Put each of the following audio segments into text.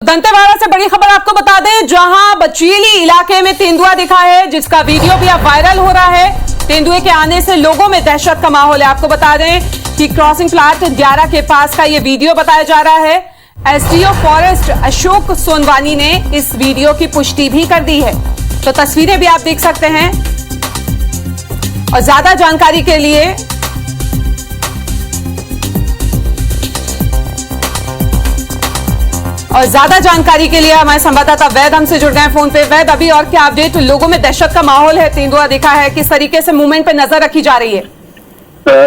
दंतेवाड़ा से बड़ी खबर आपको बता दें, जहां बचेली इलाके में तेंदुआ दिखा है, जिसका वीडियो भी अब वायरल हो रहा है। तेंदुए के आने से लोगों में दहशत का माहौल है। आपको बता दें कि क्रॉसिंग प्लाट 11 के पास का ये वीडियो बताया जा रहा है। एसडीओ फॉरेस्ट अशोक सोनवानी ने इस वीडियो की पुष्टि भी कर दी है, तो तस्वीरें भी आप देख सकते हैं। और ज्यादा जानकारी के लिए हमारे संवाददाता वैद हमसे जुड़ गए हैं फोन पे। वैद, अभी और क्या अपडेट? लोगों में दहशत का माहौल है, तेंदुआ देखा है, किस तरीके से मूवमेंट पे नजर रखी जा रही है?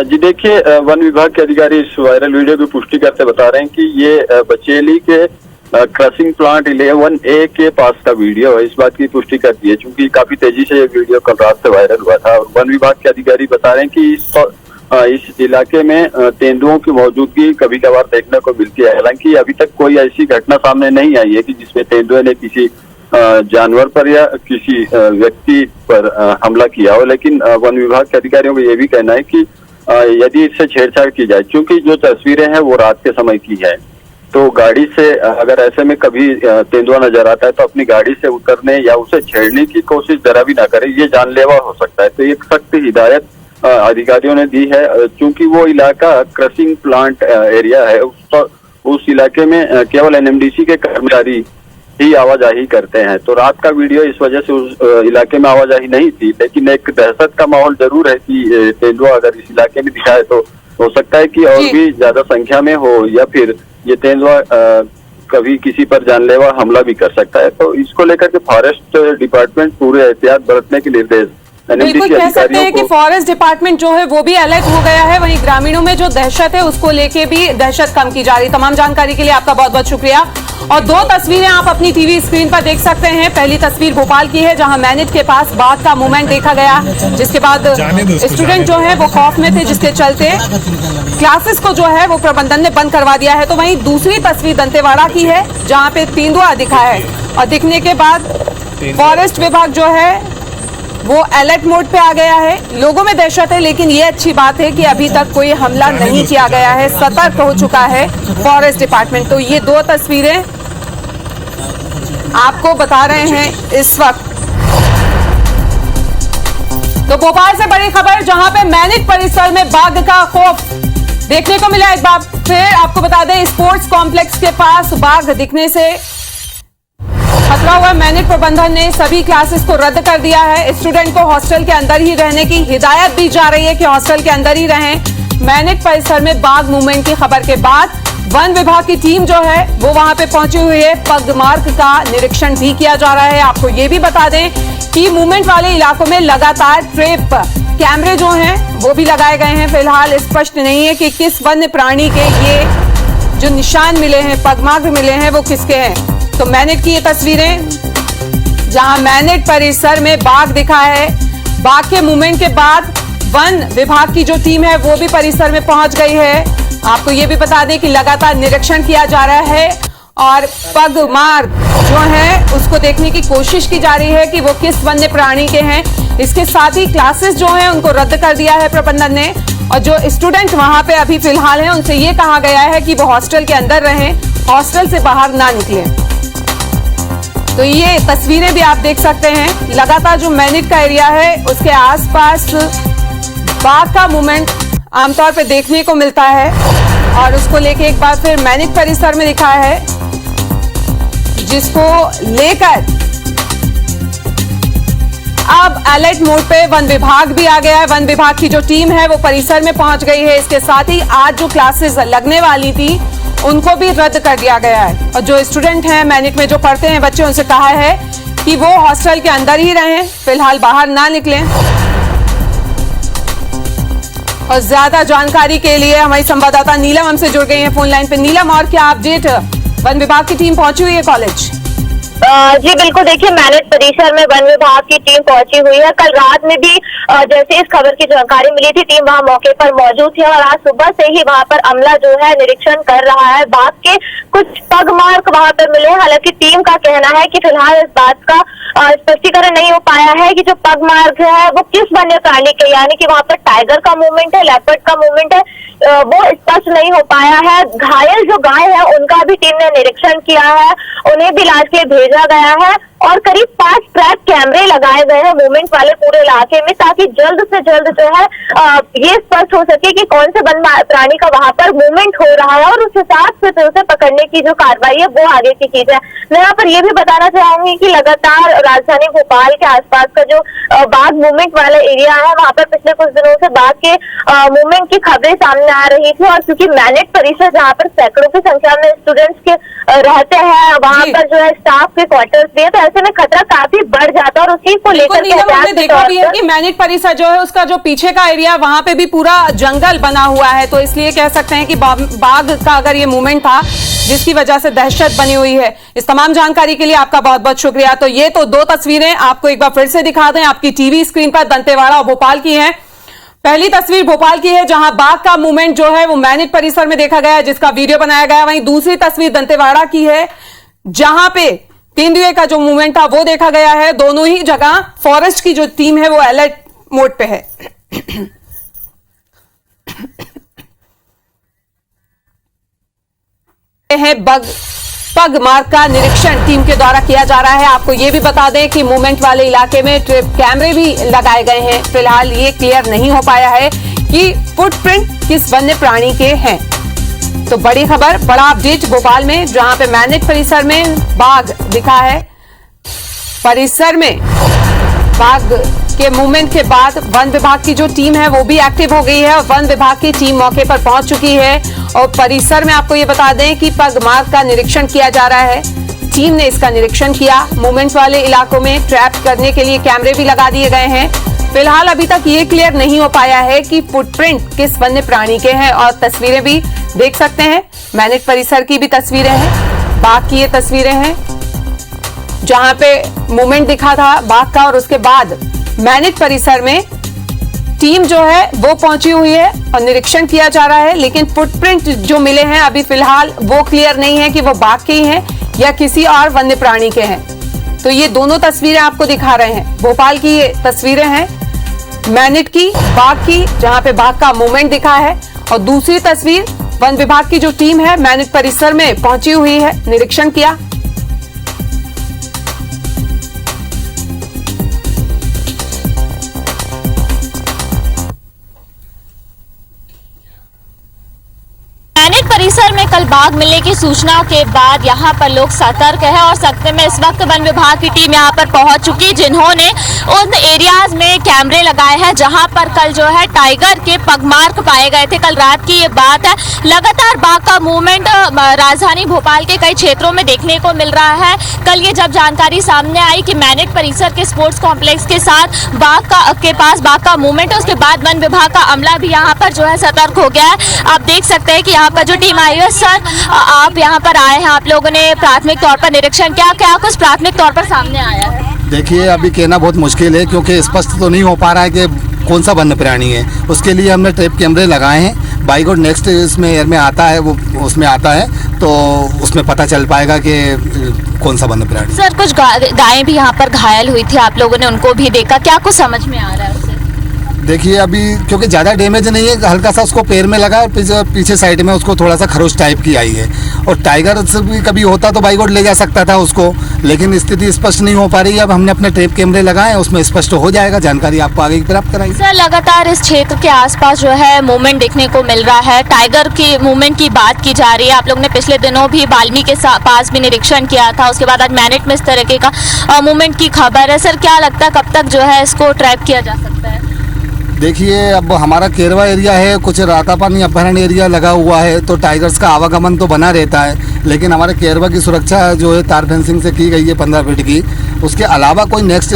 जी देखिए, वन विभाग के अधिकारी इस वायरल वीडियो की पुष्टि करते बता रहे हैं कि ये बचेली के क्रॉसिंग प्लांट 11A के पास का वीडियो है। इस बात की पुष्टि कर दी है, क्योंकि काफी तेजी से ये वीडियो कल रात से वायरल हुआ था। और वन विभाग के अधिकारी बता रहे हैं कि इस इलाके में तेंदुओं की मौजूदगी कभी कभार देखने को मिलती है। हालांकि अभी तक कोई ऐसी घटना सामने नहीं आई है कि जिसमें तेंदुए ने किसी जानवर पर या किसी व्यक्ति पर हमला किया हो। लेकिन वन विभाग के अधिकारियों का ये भी कहना है कि यदि इससे छेड़छाड़ की जाए, क्योंकि जो तस्वीरें हैं वो रात के समय की है, तो गाड़ी से अगर ऐसे में कभी तेंदुआ नजर आता है तो अपनी गाड़ी से उतरने या उसे छेड़ने की कोशिश जरा भी ना करें, ये जानलेवा हो सकता है। तो एक सख्त हिदायत अधिकारियों ने दी है, क्योंकि वो इलाका क्रशिंग प्लांट एरिया है। उस इलाके में केवल एनएमडीसी के कर्मचारी ही आवाजाही करते हैं। तो रात का वीडियो इस वजह से उस इलाके में आवाजाही नहीं थी, लेकिन एक दहशत का माहौल जरूर है कि तेंदुआ अगर इस इलाके में दिखाए तो हो सकता है कि और भी ज्यादा संख्या में हो, या फिर ये तेंदुआ कभी किसी पर जानलेवा हमला भी कर सकता है। तो इसको लेकर के फॉरेस्ट डिपार्टमेंट पूरे एहतियात बरतने के निर्देश बिल्कुल कह सकते हैं कि फॉरेस्ट डिपार्टमेंट जो है वो भी अलर्ट हो गया है। वहीं ग्रामीणों में जो दहशत है उसको लेके भी दहशत कम की जा रही है। तमाम जानकारी के लिए आपका बहुत बहुत शुक्रिया। और दो तस्वीरें आप अपनी टीवी स्क्रीन पर देख सकते हैं। पहली तस्वीर भोपाल की है, जहां मैनेट के पास बाघ का मूवमेंट देखा गया, जिसके बाद स्टूडेंट जो है वो खौफ में थे, जिसके चलते क्लासेस को जो है वो प्रबंधन ने बंद करवा दिया है। तो वहीं दूसरी तस्वीर दंतेवाड़ा की है, जहां पे तेंदुआ दिखा है, और दिखने के बाद फॉरेस्ट विभाग जो है वो अलर्ट मोड पे आ गया है। लोगों में दहशत है, लेकिन ये अच्छी बात है कि अभी तक कोई हमला नहीं किया गया है, सतर्क हो चुका है फॉरेस्ट डिपार्टमेंट। तो ये दो तस्वीरें आपको बता रहे हैं इस वक्त। तो भोपाल से बड़ी खबर, जहां पे मैनेट परिसर में बाघ का खौफ देखने को मिला। एक बार फिर आपको बता दें, स्पोर्ट्स कॉम्प्लेक्स के पास बाघ दिखने से खतरा हुआ। मैनेट प्रबंधन ने सभी क्लासेस को रद्द कर दिया है। स्टूडेंट को हॉस्टल के अंदर ही रहने की हिदायत दी जा रही है कि हॉस्टल के अंदर ही रहें। मैनेट परिसर में बाघ मूवमेंट की खबर के बाद वन विभाग की टीम जो है वो वहां पे पहुंची हुई है। पगमार्क का निरीक्षण भी किया जा रहा है। आपको ये भी बता दें कि मूवमेंट वाले इलाकों में लगातार ट्रैप कैमरे जो हैं वो भी लगाए गए हैं। फिलहाल स्पष्ट नहीं है कि किस वन्य प्राणी के ये जो निशान मिले हैं, पगमार्क मिले हैं, वो किसके हैं। तो मैनेट की ये तस्वीरें, जहां मैनेट परिसर में बाघ दिखा है। बाघ के मूवमेंट के बाद वन विभाग की जो टीम है वो भी परिसर में पहुंच गई है। आपको ये भी बता दें कि लगातार निरीक्षण किया जा रहा है और पगमार्क जो है उसको देखने की कोशिश की जा रही है कि वो किस वन्य प्राणी के हैं। इसके साथ ही क्लासेस जो हैं उनको रद्द कर दिया है प्रबंधन ने, और जो स्टूडेंट वहां पे अभी फिलहाल हैं उनसे ये कहा गया है कि वो हॉस्टल के अंदर रहें, हॉस्टल से बाहर ना निकलें। तो ये तस्वीरें भी आप देख सकते हैं। लगातार जो मैनेट का एरिया है उसके आसपास बाघ का मूवमेंट आमतौर पे देखने को मिलता है, और उसको लेके एक बार फिर मैनेट परिसर में दिखा है, जिसको लेकर अब अलर्ट मोड पे वन विभाग भी आ गया है। वन विभाग की जो टीम है वो परिसर में पहुंच गई है। इसके साथ ही आज जो क्लासेस लगने वाली थी उनको भी रद्द कर दिया गया है, और जो स्टूडेंट हैं मैनेट में जो पढ़ते हैं बच्चे, उनसे कहा है कि वो हॉस्टल के अंदर ही रहें, फिलहाल बाहर ना निकलें। और ज्यादा जानकारी के लिए हमारी संवाददाता नीलम हमसे जुड़ गई है फोन लाइन पे। नीलम, और क्या अपडेट? वन विभाग की टीम पहुंची हुई है कॉलेज? जी बिल्कुल, देखिए मैनेट परिसर में वन विभाग की टीम पहुंची हुई है। कल रात में भी जैसे इस खबर की जानकारी मिली थी, टीम वहां मौके पर मौजूद थी और आज सुबह से ही वहां पर अमला जो है निरीक्षण कर रहा है। बाघ के कुछ पग मार्क वहां पर मिले, हालांकि टीम का कहना है कि फिलहाल इस बात का स्पष्टीकरण नहीं हो पाया है कि जो पग मार्क है वो किस वन्य प्राणी के, यानी कि वहां पर टाइगर का मूवमेंट है, लेपर्ड का मूवमेंट है, वो स्पष्ट नहीं हो पाया है। घायल जो गाय है उनका भी टीम ने निरीक्षण किया है, उन्हें भी इलाज के लिए भेजा गया है और करीब 5 ट्रैप कैमरे लगाए गए हैं मूवमेंट वाले पूरे इलाके में, ताकि जल्द से जल्द जो है ये स्पष्ट हो सके कि कौन से वन प्राणी का वहां पर मूवमेंट हो रहा है और उस हिसाब से फिर उसे पकड़ने की जो कार्रवाई है वो आगे की जाए। मैं यहाँ पर ये भी बताना चाहूंगी कि लगातार राजधानी भोपाल के आसपास का जो बाघ मूवमेंट वाला एरिया है वहां पर पिछले कुछ दिनों से बाघ के मूवमेंट की खबरें सामने आ रही थी और क्योंकि मैनेट परिसर जहाँ पर सैकड़ों की संख्या में स्टूडेंट्स के रहते हैं, वहां पर जो है स्टाफ के क्वार्टर्स भी है, तो ऐसे में खतरा काफी बढ़ जाता है और उसी को लेकर हमने देखा भी है कि मैनेट परिसर जो है उसका जो पीछे का एरिया वहां पे भी पूरा जंगल बना हुआ है, तो इसलिए कह सकते हैं कि बाघ का अगर ये मूवमेंट था जिसकी वजह से दहशत बनी हुई है। इस तमाम जानकारी के लिए आपका बहुत बहुत शुक्रिया। तो ये तो 2 तस्वीरें आपको एक बार फिर से दिखा दें, आपकी टीवी स्क्रीन पर दंतेवाड़ा और भोपाल की हैं। पहली तस्वीर भोपाल की है जहां बाघ का मूवमेंट जो है वो मैनेट परिसर में देखा गया है, जिसका वीडियो बनाया गया। वहीं दूसरी तस्वीर दंतेवाड़ा की है जहां पे तेंदुए का जो मूवमेंट था वो देखा गया है। दोनों ही जगह फॉरेस्ट की जो टीम है वो अलर्ट मोड पे है। पग मार्क का निरीक्षण टीम के द्वारा किया जा रहा है। आपको यह भी बता दें कि मूवमेंट वाले इलाके में ट्रिप कैमरे भी लगाए गए हैं। फिलहाल ये क्लियर नहीं हो पाया है कि फुटप्रिंट किस वन्य प्राणी के हैं। तो बड़ी खबर, बड़ा अपडेट भोपाल में, जहां पे मैनेट परिसर में बाघ दिखा है। परिसर में बाघ के मूवमेंट के बाद वन विभाग की जो टीम है वो भी एक्टिव हो गई है और वन विभाग की टीम मौके पर पहुंच चुकी है और परिसर में आपको ये बता दें कि पग मार्क का निरीक्षण किया जा रहा है। टीम ने इसका निरीक्षण किया। मूवमेंट वाले इलाकों में ट्रैप करने के लिए कैमरे भी लगा दिए गए हैं। फिलहाल अभी तक ये क्लियर नहीं हो पाया है कि फुटप्रिंट किस वन्य प्राणी के हैं और तस्वीरें भी देख सकते हैं। मैनेट परिसर की भी तस्वीरें हैं, बाघ की ये तस्वीरें हैं जहां पे मूवमेंट दिखा था बाघ का और उसके बाद मैनेट परिसर में टीम जो है वो पहुंची हुई है और निरीक्षण किया जा रहा है। लेकिन फुटप्रिंट जो मिले हैं अभी फिलहाल वो क्लियर नहीं है कि वो बाघ के ही हैं या किसी और वन्य प्राणी के हैं। तो ये दोनों तस्वीरें आपको दिखा रहे हैं। भोपाल की ये तस्वीरें हैं मैनेट की, बाघ की, जहां पे बाघ का मूवमेंट दिखा है और दूसरी तस्वीर वन विभाग की जो टीम है मैनेट परिसर में पहुंची हुई है, निरीक्षण किया। मैनेट परिसर में कल बाघ मिलने की सूचना के बाद यहां पर लोग सतर्क है और सख्त में इस वक्त वन विभाग की टीम यहां पर पहुंच चुकी, जिन्होंने उन एरियाज में कैमरे लगाए हैं जहां पर कल जो है टाइगर के पगमार्क पाए गए थे। कल रात की ये बात है। लगातार बाघ का मूवमेंट राजधानी भोपाल के कई क्षेत्रों में देखने को मिल रहा है। कल ये जब जानकारी सामने आई कि मैनेट परिसर के स्पोर्ट्स कॉम्प्लेक्स के साथ बाघ का मूवमेंट है, उसके बाद वन विभाग का अमला भी यहाँ पर जो है सतर्क हो गया है। आप देख सकते हैं कि यहाँ पर जो टीम आई है, सर आप यहाँ पर आए हैं, आप लोगों ने प्राथमिक तौर पर निरीक्षण किया, क्या कुछ प्राथमिक तौर पर सामने आया है? देखिए अभी कहना बहुत मुश्किल है क्योंकि स्पष्ट तो नहीं हो पा रहा है कि कौन सा वन्य प्राणी है। उसके लिए हमने ट्रैप कैमरे लगाए हैं। बाई गॉड नेक्स्ट इसमें एयर में आता है, वो उसमें आता है तो उसमें पता चल पाएगा कि कौन सा वन्य प्राणी। सर कुछ गायें भी यहाँ पर घायल हुई थी, आप लोगों ने उनको भी देखा, क्या कुछ समझ में आ रहा है उससे? देखिए अभी क्योंकि ज़्यादा डैमेज नहीं है, हल्का सा उसको पैर में लगा और पीछे साइड में उसको थोड़ा सा खरोच टाइप की आई है। और टाइगर से भी कभी होता तो बाई गॉड ले जा सकता था उसको, लेकिन स्थिति स्पष्ट नहीं हो पा रही है। अब हमने अपने ट्रैप कैमरे लगाए, उसमें स्पष्ट हो जाएगा, जानकारी आपको आगे प्राप्त कराएंगे। सर लगातार इस क्षेत्र के आसपास जो है मूवमेंट देखने को मिल रहा है, टाइगर की मूवमेंट की बात की जा रही है। आप लोग ने पिछले दिनों भी बाल्मी के पास भी निरीक्षण किया था, उसके बाद आज मैनेट में इस तरीके का मूवमेंट की खबर है। सर क्या लगता है कब तक जो है इसको ट्रैप किया जा सकता है? देखिए अब हमारा केरवा एरिया है, कुछ रातापानी अभयारण्य एरिया लगा हुआ है, तो टाइगर्स का आवागमन तो बना रहता है, लेकिन हमारे केरवा की सुरक्षा जो है तार फेंसिंग से की गई है 15 फीट की, उसके अलावा कोई नेक्स्ट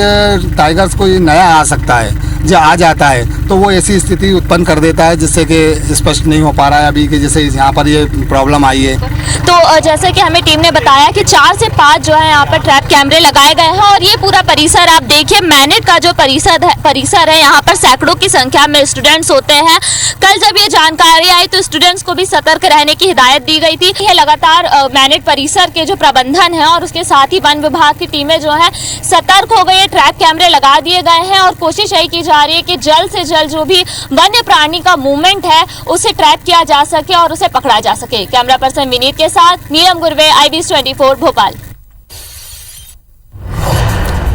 टाइगर्स कोई नया आ सकता है, जो आ जाता है तो वो ऐसी स्थिति उत्पन्न कर देता है जिससे कि स्पष्ट नहीं हो पा रहा है अभी कि जैसे यहाँ पर ये प्रॉब्लम आई है। तो जैसे कि हमें टीम ने बताया कि 4 से 5 जो है यहाँ पर ट्रैप कैमरे लगाए गए हैं और ये पूरा परिसर आप देखिए मैनेट का जो परिसर है यहाँ पर सैकड़ों की संख्या में स्टूडेंट्स होते हैं। कल जब ये जानकारी आई तो स्टूडेंट्स को भी सतर्क रहने की हिदायत दी गई थी। ये लगातार मैनेट परिसर के जो प्रबंधन है और उसके साथ ही वन विभाग की टीमें जो है सतर्क हो गई है, ट्रैप कैमरे लगा दिए गए हैं और कोशिश यही की जा रही है कि जल्द से जल्द जो भी वन्य प्राणी का मूवमेंट है उसे ट्रैप किया जा सके और उसे पकड़ा जा सके। कैमरा पर्सन विनीत के साथ नीलम गुरवे, IBS 24 भोपाल।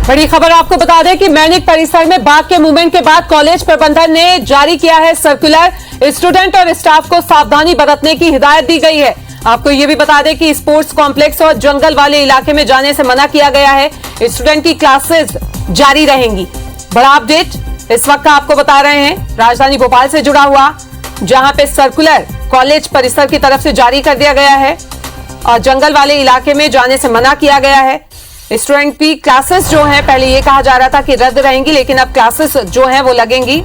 बड़ी खबर आपको बता दें कि मैनिक परिसर में बाघ के मूवमेंट के बाद कॉलेज प्रबंधन ने जारी किया है सर्कुलर। स्टूडेंट और स्टाफ को सावधानी बरतने की हिदायत दी गई है। आपको यह भी बता दें कि स्पोर्ट्स कॉम्प्लेक्स और जंगल वाले इलाके में जाने से मना किया गया है। स्टूडेंट की क्लासेस जारी रहेंगी। बड़ा अपडेट इस वक्त का आपको बता रहे हैं राजधानी भोपाल से जुड़ा हुआ, जहां पे सर्कुलर कॉलेज परिसर की तरफ से जारी कर दिया गया है और जंगल वाले इलाके में जाने से मना किया गया है। स्टूडेंट की क्लासेस जो हैं, पहले ये कहा जा रहा था कि रद्द रहेंगी, लेकिन अब क्लासेस जो हैं वो लगेंगी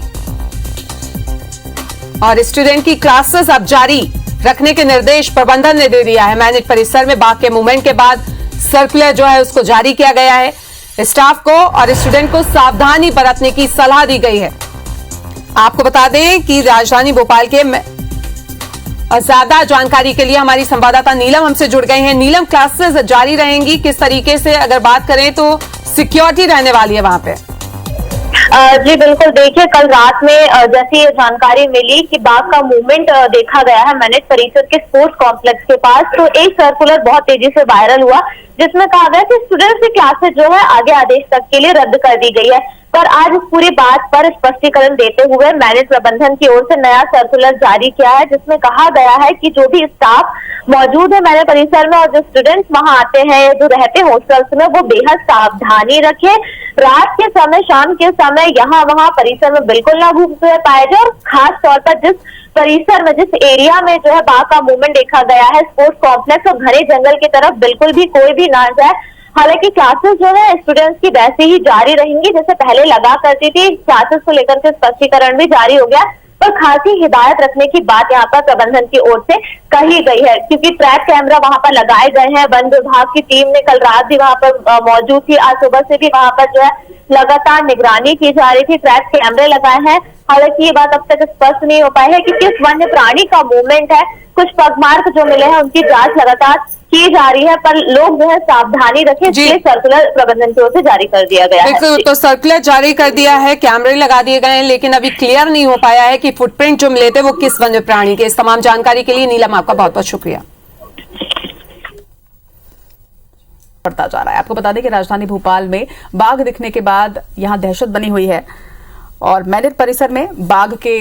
और स्टूडेंट की क्लासेस अब जारी रखने के निर्देश प्रबंधन ने दे दिया है। मैनेट परिसर में बाघ के मूवमेंट के बाद सर्कुलर जो है उसको जारी किया गया है। स्टाफ को और स्टूडेंट को सावधानी बरतने की सलाह दी गई है। आपको बता दें कि राजधानी भोपाल के ज्यादा जानकारी के लिए हमारी संवाददाता नीलम हमसे जुड़ गई हैं। नीलम, क्लासेस जारी रहेंगी, किस तरीके से अगर बात करें तो सिक्योरिटी रहने वाली है वहां पे? जी बिल्कुल, देखिए कल रात में जैसी ये जानकारी मिली कि बाघ का मूवमेंट देखा गया है मैनेट परिसर के स्पोर्ट्स कॉम्प्लेक्स के पास, तो एक सर्कुलर बहुत तेजी से वायरल हुआ जिसमें कहा गया कि स्टूडेंट्स की क्लासेस जो है आगे आदेश तक के लिए रद्द कर दी गई है। पर आज इस पूरी बात पर स्पष्टीकरण देते हुए मैनेट प्रबंधन की ओर से नया सर्कुलर जारी किया है, जिसमें कहा गया है कि जो भी स्टाफ मौजूद है मैनेट परिसर में और जो स्टूडेंट्स वहां आते हैं, जो रहते हैं हॉस्टल्स में, वो बेहद सावधानी रखे। रात के समय, शाम के समय यहाँ वहाँ परिसर में बिल्कुल ना घूमते पाए जाए और खास तौर पर जिस परिसर में, जिस एरिया में जो है बाघ का मूवमेंट देखा गया है स्पोर्ट्स कॉम्प्लेक्स और घने जंगल की तरफ बिल्कुल भी कोई भी ना जाए। हालांकि क्लासेस जो है स्टूडेंट्स की वैसे ही जारी रहेंगी जैसे पहले लगा करती थी। क्लासेस को लेकर के स्पष्टीकरण भी जारी हो गया, पर खासी हिदायत रखने की बात यहाँ पर प्रबंधन की ओर से कही गई है, क्योंकि ट्रैप कैमरा वहां पर लगाए गए हैं। वन विभाग की टीम ने कल रात भी वहां पर मौजूद थी, आज सुबह से भी वहां पर जो है लगातार निगरानी की जा रही थी, ट्रैप कैमरे लगाए हैं। हालांकि ये बात अब तक स्पष्ट नहीं हो पाई है कि किस वन्य प्राणी का मूवमेंट है। कुछ पगमार्क जो मिले हैं उनकी जांच लगातार की जा रही है, पर लोग जो है सावधानी रखें, इसलिए सर्कुलर प्रबंधन की ओर से जारी कर दिया गया है। तो सर्कुलर जारी कर दिया है, कैमरे लगा दिए गए हैं, लेकिन अभी क्लियर नहीं हो पाया है कि फुटप्रिंट जो मिले थे वो किस वन्य प्राणी के। इस तमाम जानकारी के लिए नीलम आपका बहुत बहुत शुक्रिया। बढ़ता जा रहा है। आपको बता दें कि राजधानी भोपाल में बाघ दिखने के बाद यहां दहशत बनी हुई है और मैनेट परिसर में बाघ के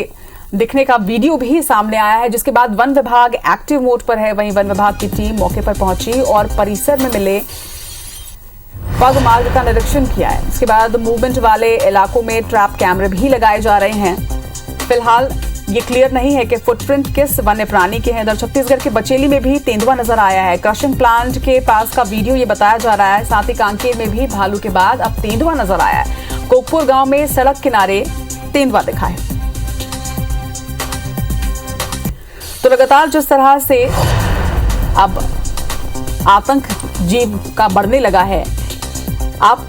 दिखने का वीडियो भी सामने आया है, जिसके बाद वन विभाग एक्टिव मोड पर है। वहीं वन विभाग की टीम मौके पर पहुंची और परिसर में मिले पग मार्ग का निरीक्षण किया है। इसके बाद मूवमेंट वाले इलाकों में ट्रैप कैमरे भी लगाए जा रहे हैं। फिलहाल ये क्लियर नहीं है कि फुटप्रिंट किस वन्य प्राणी के हैं। इधर छत्तीसगढ़ के बचेली में भी तेंदुआ नजर आया है। क्रशिंग प्लांट के पास का वीडियो ये बताया जा रहा है। साथ ही कांकेर में भी भालू के बाद अब तेंदुआ नजर आया है। कोकपुर गांव में सड़क किनारे तेंदुआ दिखा है। तो लगातार जिस तरह से अब आतंक जीव का बढ़ने लगा है, आप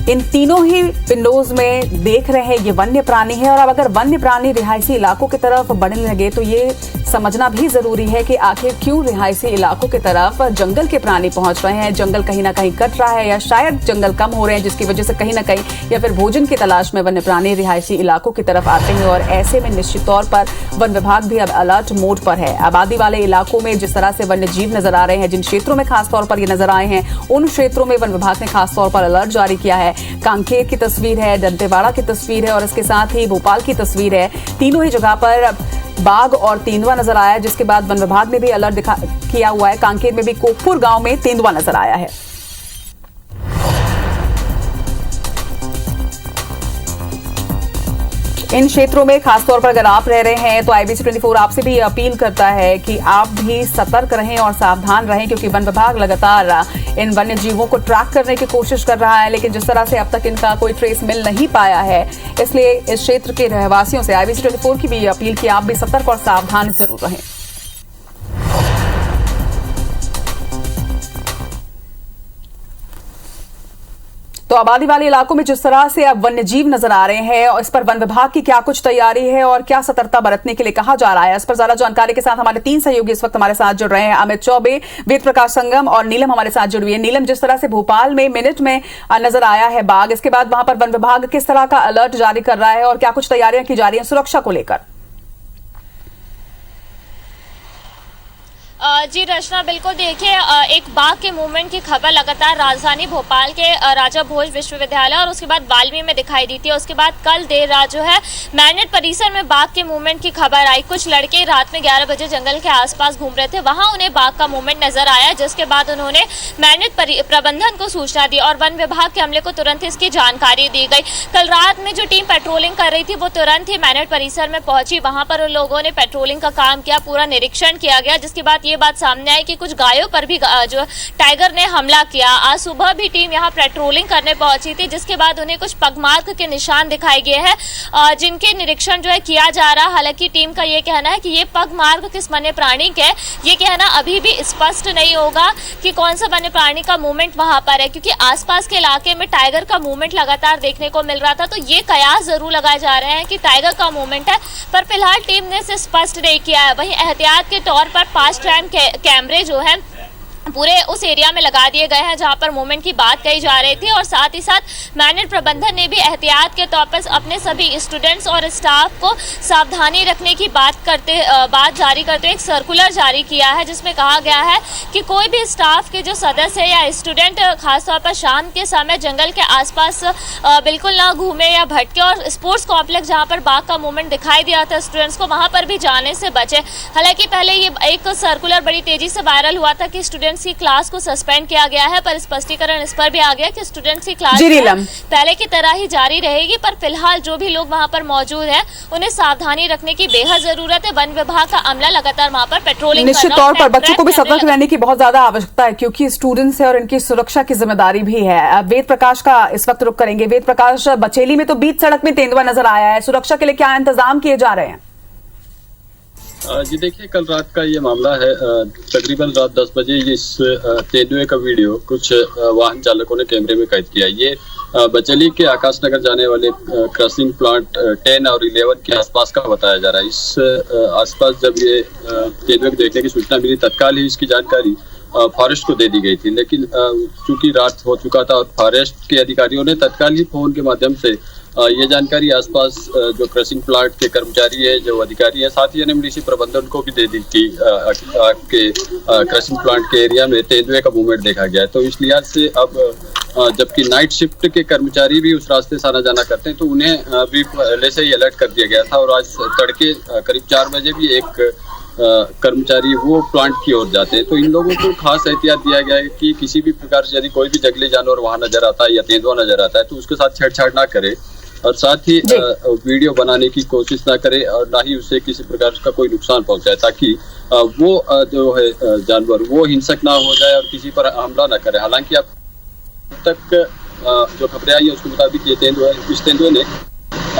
इन तीनों ही विंडोज में देख रहे हैं ये वन्य प्राणी है। और अब अगर वन्य प्राणी रिहायशी इलाकों की तरफ बढ़ने लगे तो ये समझना भी जरूरी है कि आखिर क्यों रिहायशी इलाकों की तरफ जंगल के प्राणी पहुंच रहे हैं। जंगल कहीं ना कहीं कट रहा है या शायद जंगल कम हो रहे हैं, जिसकी वजह से कहीं ना कहीं या फिर भोजन की तलाश में वन्य प्राणी रिहायशी इलाकों की तरफ आते हैं। और ऐसे में निश्चित तौर पर वन विभाग भी अब अलर्ट मोड पर है। आबादी वाले इलाकों में जिस तरह से वन्य जीव नजर आ रहे हैं, जिन क्षेत्रों में खासतौर पर ये नजर आए हैं, उन क्षेत्रों में वन विभाग ने खासतौर पर अलर्ट जारी किया है। कांकेर की तस्वीर है, दंतेवाड़ा की तस्वीर है और इसके साथ ही भोपाल की तस्वीर है। तीनों ही जगह पर बाघ और तेंदुआ नजर आया है, जिसके बाद वन विभाग ने भी अलर्ट किया हुआ है। कांकेर में भी कोकपुर गांव में तेंदुआ नजर आया है। इन क्षेत्रों में खासतौर पर अगर आप रह रहे हैं तो IBC 24 आपसे भी अपील करता है कि आप भी सतर्क रहें और सावधान रहें, क्योंकि वन विभाग लगातार इन वन्य जीवों को ट्रैक करने की कोशिश कर रहा है, लेकिन जिस तरह से अब तक इनका कोई ट्रेस मिल नहीं पाया है, इसलिए इस क्षेत्र के रहवासियों से IBC 24 की भी अपील कि आप भी सतर्क और सावधान जरूर रहें। तो आबादी वाले इलाकों में जिस तरह से अब वन्य जीव नजर आ रहे हैं और इस पर वन विभाग की क्या कुछ तैयारी है और क्या सतर्कता बरतने के लिए कहा जा रहा है, इस पर ज्यादा जानकारी के साथ हमारे 3 सहयोगी इस वक्त हमारे साथ जुड़ रहे हैं। अमित चौबे, वेद प्रकाश संगम और नीलम हमारे साथ जुड़ी हुई है। नीलम, जिस तरह से भोपाल में मिनट में नजर आया है बाघ, इसके बाद वहां पर वन विभाग किस तरह का अलर्ट जारी कर रहा है और क्या कुछ तैयारियां की जा रही है सुरक्षा को लेकर? जी रचना, बिल्कुल देखिए, एक बाघ के मूवमेंट की खबर लगातार राजधानी भोपाल के राजा भोज विश्वविद्यालय और उसके बाद वाल्मी में दिखाई दी थी। उसके बाद कल देर रात जो है मैनेट परिसर में बाघ के मूवमेंट की खबर आई। कुछ लड़के रात में 11 बजे जंगल के आसपास घूम रहे थे, वहां उन्हें बाघ का मूवमेंट नजर आया, जिसके बाद उन्होंने मैनेट प्रबंधन को सूचना दी और वन विभाग के अमले को तुरंत इसकी जानकारी दी गई। कल रात में जो टीम पेट्रोलिंग कर रही थी वो तुरंत ही मैनेट परिसर में पहुंची। वहां पर उन लोगों ने पेट्रोलिंग का काम किया, पूरा निरीक्षण किया गया, जिसके बाद ये बात सामने आई कि कुछ गायों पर भी जो टाइगर ने हमला किया। आज सुबह भी टीम यहां पेट्रोलिंग करने पहुंची थी, जिसके बाद उन्हें कुछ पगमार्क के निशान दिखाए गए हैं, जिनके निरीक्षण जो है किया जा रहा है। हालांकि टीम का ये कहना है कि ये पगमार्क किस वन्य प्राणी के, ये कहना अभी भी स्पष्ट नहीं होगा कि कौन सा वन्य प्राणी का मूवमेंट वहां पर है, क्योंकि आसपास के इलाके में टाइगर का मूवमेंट लगातार देखने को मिल रहा था। तो ये कयास जरूर लगाए जा रहे हैं कि टाइगर का मूवमेंट है, पर फिलहाल टीम ने इसे स्पष्ट नहीं किया है। वहीं एहतियात के तौर पर 5 टाइम कैमरे जो है पूरे उस एरिया में लगा दिए गए हैं जहां पर मूवमेंट की बात कही जा रही थी, और साथ ही साथ मैनेट प्रबंधन ने भी एहतियात के तौर पर अपने सभी स्टूडेंट्स और स्टाफ को सावधानी रखने की बात जारी करते हुए एक सर्कुलर जारी किया है, जिसमें कहा गया है कि कोई भी स्टाफ के जो सदस्य या स्टूडेंट खासतौर पर शाम के समय जंगल के आसपास बिल्कुल ना घूमे या भटके, और स्पोर्ट्स कॉम्प्लेक्स जहाँ पर बाघ का मूवमेंट दिखाई दिया था स्टूडेंट्स को, वहाँ पर भी जाने से बचे। हालांकि पहले ये एक सर्कुलर बड़ी तेजी से वायरल हुआ था कि स्टूडेंट्स की क्लास को सस्पेंड किया गया है, पर स्पष्टीकरण इस पर भी आ गया कि स्टूडेंट्स की क्लास पहले की तरह ही जारी रहेगी, पर फिलहाल जो भी लोग वहां पर मौजूद हैं उन्हें सावधानी रखने की बेहद जरूरत है। वन विभाग का अमला लगातार वहां पर पेट्रोलिंग निश्चित तौर पर बच्चों को भी सतर्क रहने की बहुत ज्यादा आवश्यकता है, क्योंकि स्टूडेंट्स है और इनकी सुरक्षा की जिम्मेदारी भी है। वेद प्रकाश का इस वक्त रुख करेंगे। वेद प्रकाश, बचेली में तो बीच सड़क में तेंदुआ नजर आया है, सुरक्षा के लिए क्या इंतजाम किए जा रहे हैं? जी देखिए, कल रात का ये मामला है। तकरीबन रात 10 बजे इस तेंदुए का वीडियो कुछ वाहन चालकों ने कैमरे में कैद किया। ये बचेली के आकाश नगर जाने वाले क्रॉसिंग प्लांट 10 और 11 के आसपास का बताया जा रहा है। इस आसपास जब ये तेंदुए को देखने की सूचना मिली, तत्काल ही इसकी जानकारी फॉरेस्ट को दे दी गई थी, लेकिन चूंकि रात हो चुका था और फॉरेस्ट के अधिकारियों ने तत्काल ही फोन के माध्यम से ये जानकारी आसपास जो क्रशिंग प्लांट के कर्मचारी है, जो अधिकारी है, साथ ही एनएमडीसी प्रबंधन को भी दे दी कि आपके क्रशिंग प्लांट के एरिया में तेंदुए का मूवमेंट देखा गया है। तो इस लिहाज से अब जबकि नाइट शिफ्ट के कर्मचारी भी उस रास्ते से आना जाना करते हैं, तो उन्हें भी पहले से ही अलर्ट कर दिया गया था। और आज तड़के करीब 4 बजे भी एक कर्मचारी वो प्लांट की ओर जाते हैं। तो इन लोगों को खास एहतियात दिया गया है कि किसी भी प्रकार से यदि कोई भी जंगली जानवर वहां नजर आता है या तेंदुआ नजर आता है तो उसके साथ छेड़छाड़ ना करे, और साथ ही वीडियो बनाने की कोशिश ना करे, और ना ही उसे किसी प्रकार का कोई नुकसान पहुंचाए, ताकि वो जो है जानवर वो हिंसक ना हो जाए और किसी पर हमला ना करे। हालांकि अब तक जो खबरें आई है उसके मुताबिक ये तेंदुए ने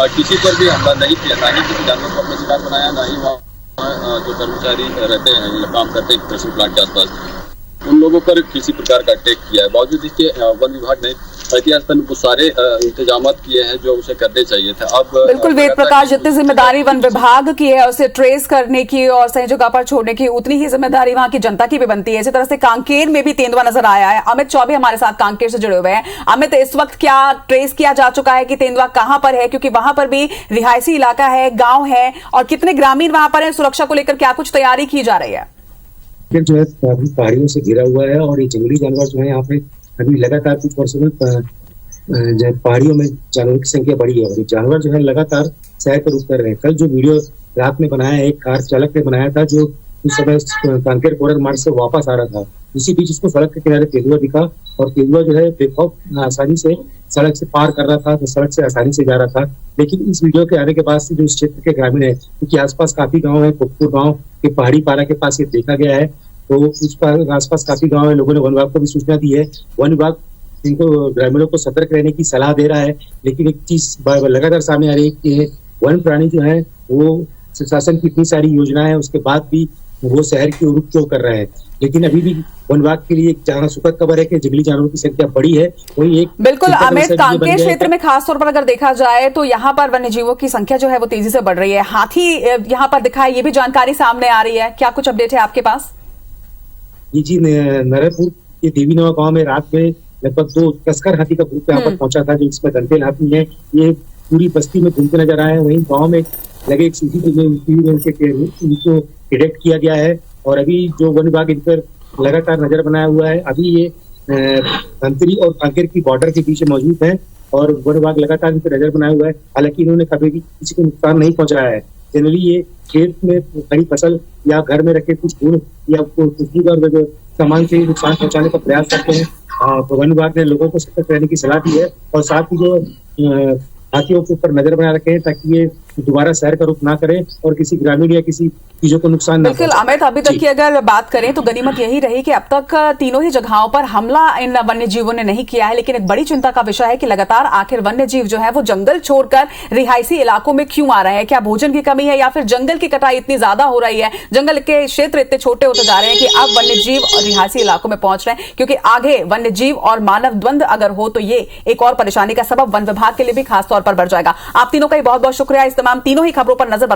किसी पर भी हमला नहीं किया, ना ही किसी जानवर को अपना शिकार बनाया, ना ही वहाँ जो कर्मचारी रहते हैं, काम करते हैं क्रशिंग प्लांट के आसपास, उन लोगों पर किसी प्रकार का अटैक किया है। बावजूद इसके वन विभाग ने एहतियातन वो सारे इंतजाम किए हैं जो उसे करने चाहिए थे। अब बिल्कुल वेद प्रकाश, जितनी जिम्मेदारी वन विभाग की है उसे ट्रेस करने की और सही जगह पर छोड़ने की, उतनी ही जिम्मेदारी वहां की जनता की भी बनती है। इसी तरह से कांकेर में भी तेंदुआ नजर आया है। अमित चौबे हमारे साथ कांकेर से जुड़े हुए हैं। अमित, इस वक्त क्या ट्रेस किया जा चुका है कि तेंदुआ कहां पर है, क्योंकि वहां पर भी रिहायशी इलाका है, गाँव है, और कितने ग्रामीण वहां पर है? सुरक्षा को लेकर क्या कुछ तैयारी की जा रही है? जो है पहाड़ियों से घिरा हुआ है, और ये जंगली जानवर जो है यहाँ पे अभी लगातार कुछ वर्षों में पहाड़ियों में जानवरों की संख्या बढ़ी है, और जानवर जो है लगातार सैर पर रुक कर रहे हैं। कल जो वीडियो रात में बनाया है, एक कार चालक ने बनाया था जो उस समय कांकेर कॉर्नर मार्ग से वापस आ रहा था। इसी बीच उसको सड़क के किनारे तेंदुआ दिखा, और तेंदुआ जो है बेखौफ आसानी से सड़क से पार कर रहा था तो सड़क से आसानी से जा रहा था। लेकिन इस वीडियो के आने के बाद से जो इस क्षेत्र के ग्रामीण है, क्योंकि आसपास काफी गाँव है, कुकपुर गाँव के पहाड़ी पारा के पास ये देखा गया है, तो उस पर आसपास काफी गाँव है, लोगों ने वन विभाग को भी सूचना दी है। वन विभाग इनको ग्रामीणों को सतर्क रहने की सलाह दे रहा है। लेकिन एक चीज लगातार सामने आ रही है कि वन प्राणी जो है वो शासन की इतनी सारी योजना है, उसके बाद भी वो शहर की रुख क्यों कर रहे हैं। लेकिन अभी भी वन विभाग के लिए जहाँ सुखद खबर है कि जंगली जानवरों की संख्या बढ़ी है, वही एक बिल्कुल अमित, कांकेर क्षेत्र में खास तौर पर अगर देखा जाए तो यहाँ पर वन्य जीवों की संख्या जो है वो तेजी से बढ़ रही है। हाथी यहाँ पर दिखा है, ये भी जानकारी सामने आ रही है, क्या कुछ अपडेट है आपके पास? जी, नरपुर के देवी नवा गाँव में रात में लगभग 2 तस्कर हाथी का ग्रुप यहाँ पर पहुंचा था, जो इसमें दंतेल हाथी है। ये पूरी बस्ती में घूमते नजर आए हैं। वहीं गाँव में लगे एक सीसीटीवी उनको डिटेक्ट किया गया है और अभी जो वन विभाग इन पर लगातार नजर बनाया हुआ है। अभी ये धमतरी और कांकेर की बॉर्डर के बीच मौजूद है और वन विभाग लगातार इन पर नजर बनाया हुआ है। हालांकि इन्होंने कभी भी किसी को नुकसान नहीं पहुंचाया है। जनरली ये खेत में खड़ी फसल या घर में रखे कुछ गुड़ या खुशबूदार सामान से नुकसान पहुंचाने का प्रयास करते हैं। तो वन विभाग ने लोगों को सतर्क रहने की सलाह दी है और साथ ही जो हाथियों के ऊपर नजर बना रखे हैं ताकि ये दोबारा शहर का रुख ना करें और किसी ग्रामीण या किसी चीजों को नुकसान ना बिल्कुल अमित, अभी तक की अगर बात करें तो गनीमत यही रही कि अब तक तीनों ही जगहों पर हमला इन वन्य जीवों ने नहीं किया है। लेकिन एक बड़ी चिंता का विषय है कि लगातार आखिर वन्य जीव जो है वो जंगल छोड़कर रिहायशी इलाकों में क्यों आ रहे हैं? क्या भोजन की कमी है या फिर जंगल की कटाई इतनी ज्यादा हो रही है, जंगल के क्षेत्र इतने छोटे होते जा रहे हैं कि अब वन्य जीव और रिहायशी इलाकों में पहुंच रहे हैं? क्योंकि आगे वन्य जीव और मानव द्वंद अगर हो तो ये एक और परेशानी का सबब वन विभाग के लिए भी खास तौर पर बढ़ जाएगा। आप तीनों का ही बहुत बहुत शुक्रिया इस तमाम तीनों ही खबरों पर नजर